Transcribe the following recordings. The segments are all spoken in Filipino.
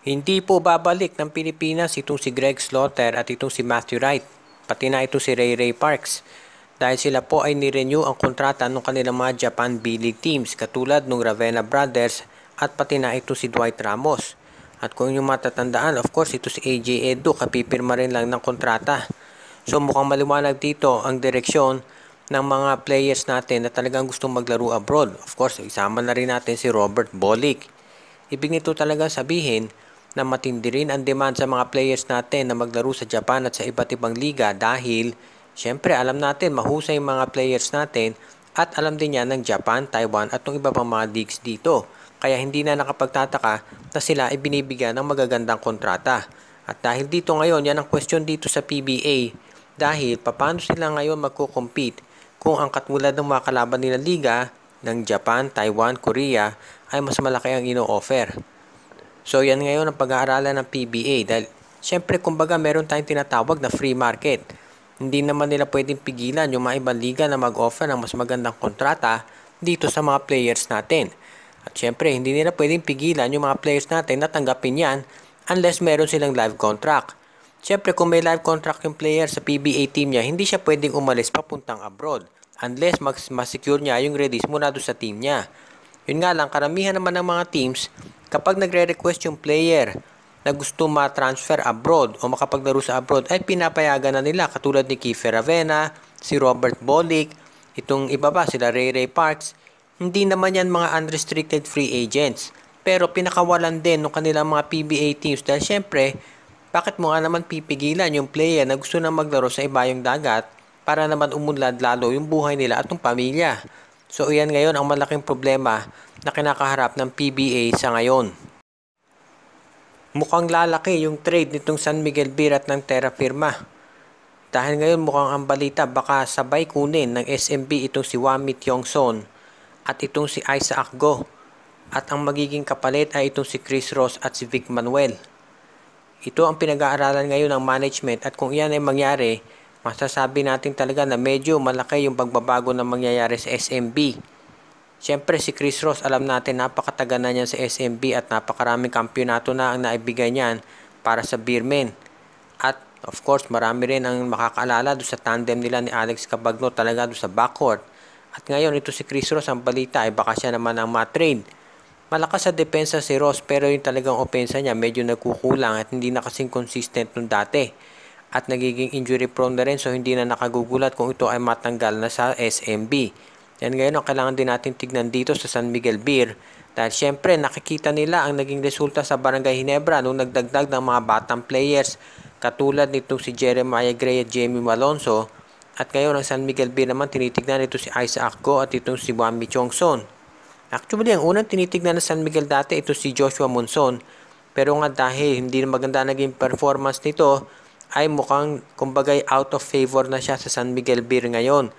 Hindi po babalik ng Pilipinas itong si Greg Slaughter at itong si Matthew Wright, pati na itong si Ray Parks. Dahil sila po ay nirenew ang kontrata ng kanilang mga Japan B-League teams katulad ng Ravenna Brothers at pati na ito si Dwight Ramos. At kung inyong matatandaan, of course, ito si AJ Edu, kapipirma rin lang ng kontrata. So mukhang maliwanag dito ang direksyon ng mga players natin na talagang gustong maglaro abroad. Of course, isama na rin natin si Robert Bolick. Ibig nito talaga sabihin na matindi rin ang demand sa mga players natin na maglaro sa Japan at sa iba't ibang liga dahil syempre alam natin mahusay yung mga players natin at alam din yan ng Japan, Taiwan at ng iba pang mga leagues dito. Kaya hindi na nakapagtataka na sila ay binibigyan ng magagandang kontrata. At dahil dito ngayon, yan ang question dito sa PBA. Dahil paano sila ngayon magko-compete kung ang katulad ng mga kalaban nila liga ng Japan, Taiwan, Korea ay mas malaki ang ino-offer. So yan ngayon ang pag-aaralan ng PBA dahil syempre kumbaga meron tayong tinatawag na free market. Hindi naman nila pwedeng pigilan yung mga ibang liga na mag-offer ng mas magandang kontrata dito sa mga players natin. At syempre hindi nila pwedeng pigilan yung mga players natin na tanggapin yan unless meron silang live contract. Syempre kung may live contract yung player sa PBA team niya, hindi siya pwedeng umalis papuntang abroad unless mas-secure niya yung release muna doon sa team niya. Yun nga lang, karamihan naman ng mga teams, kapag nagre-request yung player na gusto ma-transfer abroad o makapaglaro sa abroad, ay pinapayagan na nila katulad ni Kiefer Ravena, si Robert Bolick, itong iba pa, sila Ray Parks. Hindi naman yan mga unrestricted free agents. Pero pinakawalan din ng kanilang mga PBA teams dahil syempre, bakit mo nga naman pipigilan yung player na gusto na maglaro sa ibayong dagat para naman umunlad lalo yung buhay nila at yung pamilya. So iyan ngayon ang malaking problema na kinakaharap ng PBA sa ngayon. Mukhang lalaki yung trade nitong San Miguel Beer at ng Terra Firma. Dahil ngayon mukhang ang balita baka sabay kunin ng SMB itong si Wami Tiongson at itong si Isaac Go. At ang magiging kapalit ay itong si Chris Ross at si Vic Manuel. Ito ang pinag-aaralan ngayon ng management at kung iyan ay mangyari, masasabi natin talaga na medyo malaki yung pagbabago na mangyayari sa SMB. Siyempre si Chris Ross, alam natin napakatagal na niyan sa SMB at napakaraming kampyonato na ang naibigay niyan para sa Beermen. At of course marami rin ang makakaalala doon sa tandem nila ni Alex Cabagno talaga doon sa backcourt. At ngayon ito si Chris Ross, ang balita ay baka siya naman ang matrade. Malakas sa depensa si Ross pero yung talagang opensa niya medyo nagkukulang at hindi na kasing consistent nung dati. At nagiging injury prone na rin so hindi na nakagugulat kung ito ay matanggal na sa SMB. Yan ngayon ang kailangan din natin tignan dito sa San Miguel Beer dahil syempre nakikita nila ang naging resulta sa Barangay Ginebra nung nagdagdag ng mga batang players katulad nitong si Jeremiah Gray at Jamie Malonzo at ngayon ang San Miguel Beer naman tinitignan ito si Isaac Go at itong si Wami Tiongson. Actually ang unang tinitignan ng San Miguel dati ito si Joshua Monson pero nga dahil hindi na maganda naging performance nito ay mukhang kumbagay out of favor na siya sa San Miguel Beer ngayon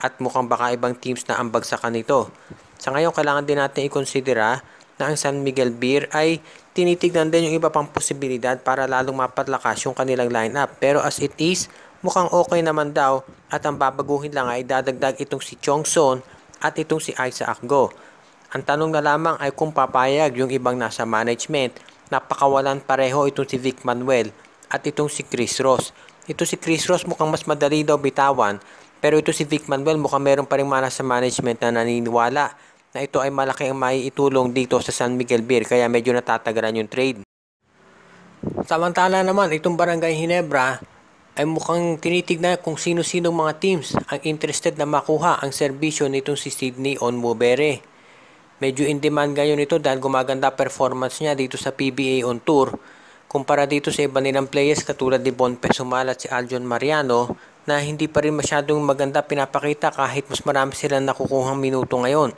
at mukhang baka ibang teams na ang bagsakan nito. Sa ngayon kailangan din natin ikonsidera na ang San Miguel Beer ay tinitignan din yung iba pang posibilidad para lalong mapatlakas yung kanilang lineup. Pero as it is, mukhang okay naman daw at ang babaguhin lang ay dadagdag itong si Chongson at itong si Isaac Go. Ang tanong na lamang ay kung papayag yung ibang nasa management. Napakawalan pareho itong si Vic Manuel at itong si Chris Ross. Ito si Chris Ross mukhang mas madali daw bitawan pero ito si Vic Manuel mukhang meron pa rin mana sa management na naniniwala na ito ay malaki ang maiitulong dito sa San Miguel Beer kaya medyo natatagaran yung trade. Samantala naman itong Barangay Ginebra ay mukhang tinitignan kung sino-sinong mga teams ang interested na makuha ang serbisyo nitong si Sydney Onmubere. Medyo in demand ngayon ito dahil gumaganda performance niya dito sa PBA on Tour. Kumpara dito sa iba nilang players katulad ni Bon Pesumal at si Aljon Mariano na hindi pa rin masyadong maganda pinapakita kahit mas marami silang nakukuhang minuto ngayon.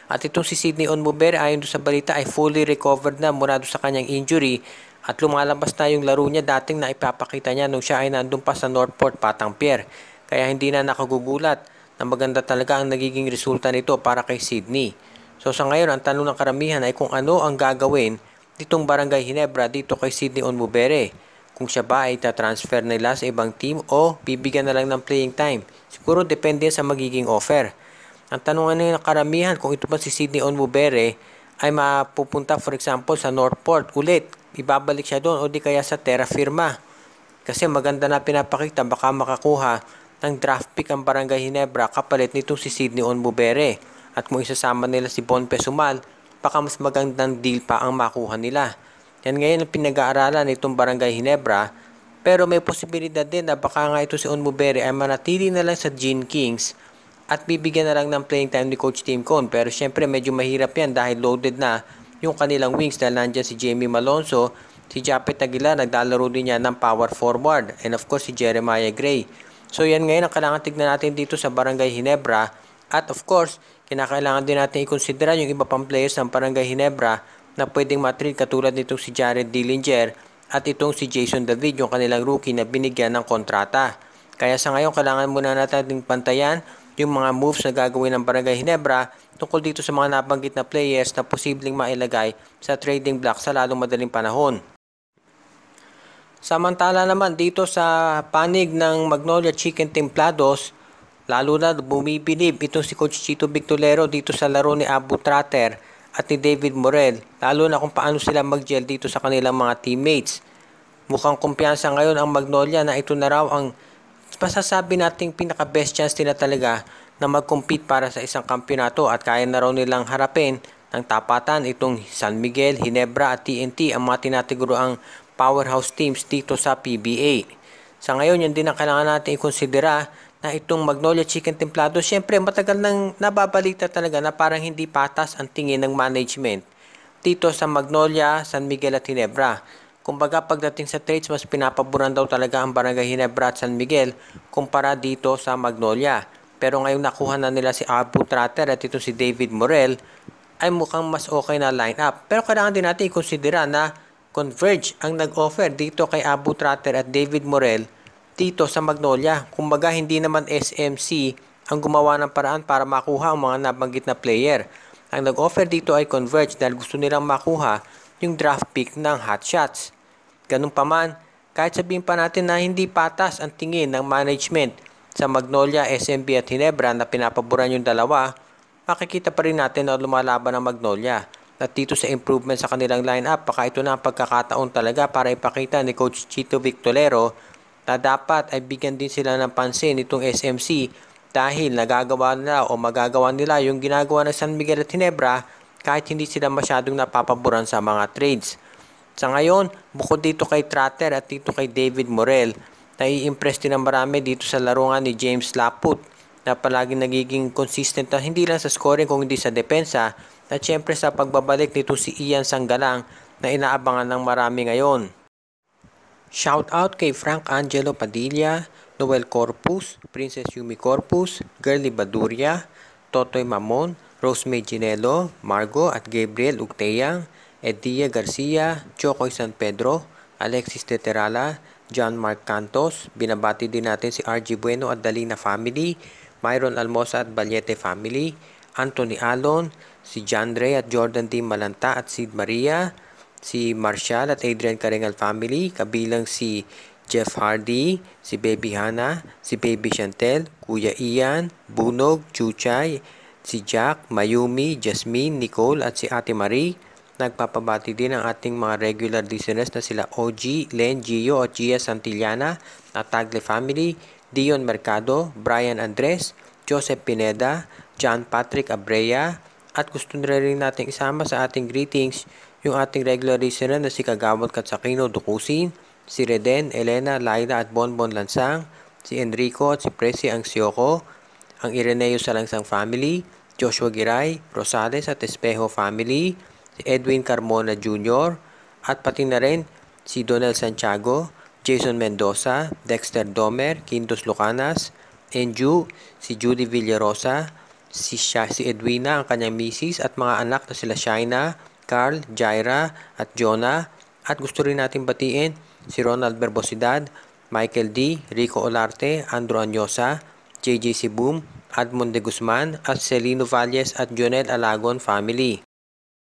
At itong si Sydney Onmubere ayon sa balita ay fully recovered na mula sa kanyang injury at lumalabas na yung laro niya dating na ipapakita niya nung siya ay nandun pa sa Northport Patang Pier. Kaya hindi na nakagugulat na maganda talaga ang nagiging resulta nito para kay Sydney. So sa ngayon ang tanong ng karamihan ay kung ano ang gagawin ditong Barangay Ginebra dito kay Sydney Onmubere. Kung siya ba ay transfer nila sa ibang team o bibigyan na lang ng playing time. Siguro depende sa magiging offer. Ang tanong ng karamihan kung ito ba si Sydney Onmubere ay mapupunta for example sa Northport ulit. ibabalik siya doon o di kaya sa Terra Firma. Kasi maganda na pinapakita, baka makakuha ng draft pick ang Barangay Ginebra kapalit nitong si Sidney Onbubere. At kung isasama nila si Bon Pesumal, baka mas magandang deal pa ang makuha nila. Yan ngayon ang pinag-aaralan nitong Barangay Ginebra. Pero may posibilidad din na baka nga ito si Onbubere ay manatili na lang sa Gene Kings at bibigyan na lang ng playing time ni Coach Tim Cone. Pero syempre medyo mahirap yan dahil loaded na yung kanilang wings dahil nandyan si Jamie Malonzo, si Japet Aguilar, naglalaro din niya ng power forward, and of course si Jeremiah Gray. So yan ngayon ang kailangan tignan natin dito sa Barangay Ginebra. At of course, kinakailangan din natin ikonsidera yung iba pang players ng Barangay Ginebra na pwedeng matrade katulad nitong si Jared Dillinger at itong si Jason David, yung kanilang rookie na binigyan ng kontrata. Kaya sa ngayon, kailangan muna natin pantayan yung mga moves na gagawin ng Barangay Ginebra tungkol dito sa mga nabanggit na players na posibleng mailagay sa trading block sa lalong madaling panahon. Samantala naman dito sa panig ng Magnolia Chicken Templados, lalo na bumibilib itong si Coach Chito Victolero dito sa laro ni Abu Tratter at ni David Morel, lalo na kung paano sila mag-gel dito sa kanilang mga teammates. Mukhang kumpiyansa ngayon ang Magnolia na ito na raw ang masasabi nating pinaka-best chance nila talaga na mag-compete para sa isang kampyonato at kaya na raw nilang harapin ng tapatan itong San Miguel, Ginebra at TNT, ang mga tinatiguroang powerhouse teams dito sa PBA. Sa ngayon, yan din ang kailangan natin ikonsidera na itong Magnolia Chicken Templado. Siyempre, matagal nang nababalita talaga na parang hindi patas ang tingin ng management dito sa Magnolia, San Miguel at Ginebra. Kumbaga pagdating sa trades, mas pinapaboran daw talaga ang Barangay Ginebra at San Miguel kumpara dito sa Magnolia. Pero ngayong nakuha na nila si Abu Tratter at ito si David Morel, ay mukhang mas okay na line-up. Pero kailangan din natin i-considera na Converge ang nag-offer dito kay Abu Tratter at David Morel dito sa Magnolia. Kumbaga hindi naman SMC ang gumawa ng paraan para makuha ang mga nabanggit na player. Ang nag-offer dito ay Converge dahil gusto nilang makuha yung draft pick ng Hot Shots. Ganun pa man, kahit sabihin pa natin na hindi patas ang tingin ng management sa Magnolia, SMB at Ginebra na pinapaboran yung dalawa, makikita pa rin natin na lumalaban ang Magnolia. At dito sa improvement sa kanilang lineup, baka ito na ang pagkakataon talaga para ipakita ni Coach Chito Victolero na dapat ay bigyan din sila ng pansin itong SMC dahil nagagawa nila o magagawa nila yung ginagawa ng San Miguel at Ginebra kahit hindi sila masyadong napapaboran sa mga trades. Sa ngayon, bukod dito kay Tratter at dito kay David Morel, nai-impress din ang marami dito sa laruan ni James Laput na palaging nagiging consistent na hindi lang sa scoring kung hindi sa depensa at syempre sa pagbabalik nito si Ian Sanggalang na inaabangan ng marami ngayon. Shout out kay Frank Angelo Padilla, Noel Corpus, Princess Yumi Corpus, Girly Baduria, Totoy Mamon, Rosemary Ginelo, Margo at Gabriel Ugteyang, Edia Garcia, Chocoy San Pedro, Alexis Teterala, John Mark Cantos. Binabati din natin si RG Bueno at Dalina family, Myron Almosa at Balyete family, Anthony Alon, si John Ray at Jordan D. Malanta at Sid Maria, si Marshall at Adrian Carengal family, kabilang si Jeff Hardy, si Baby Hana, si Baby Chantel, Kuya Ian, Bunog, Chuchay, si Jack, Mayumi, Jasmine, Nicole at si Ate Marie. Nagpapabati din ang ating mga regular listeners na sila OG, Len, Gio at Gia Santillana, at Tagle family, Dion Mercado, Brian Andres, Joseph Pineda, John Patrick Abrea, at gusto na rin natin isama sa ating greetings yung ating regular listener na si Kagawad Katsakino Dukusin, si Reden, Elena, Laila at Bonbon Lansang, si Enrico at si Presi Angsioko, ang Ireneo Salangsang family, Joshua Giray, Rosales at Espejo family, si Edwin Carmona Jr., at pati na rin si Donel Santiago, Jason Mendoza, Dexter Domer, Quintos Lucanas, Enju, si Judy Villarosa, si Edwina, ang kanyang misis, at mga anak na sila Shaina, Carl, Jaira, at Jonah. At gusto rin natin batiin si Ronald Berbosidad, Michael D., Rico Olarte, Andrew Anyosa, JJ Sibum, Admond de Guzman, at Celino Valles at Jonel Alagon family.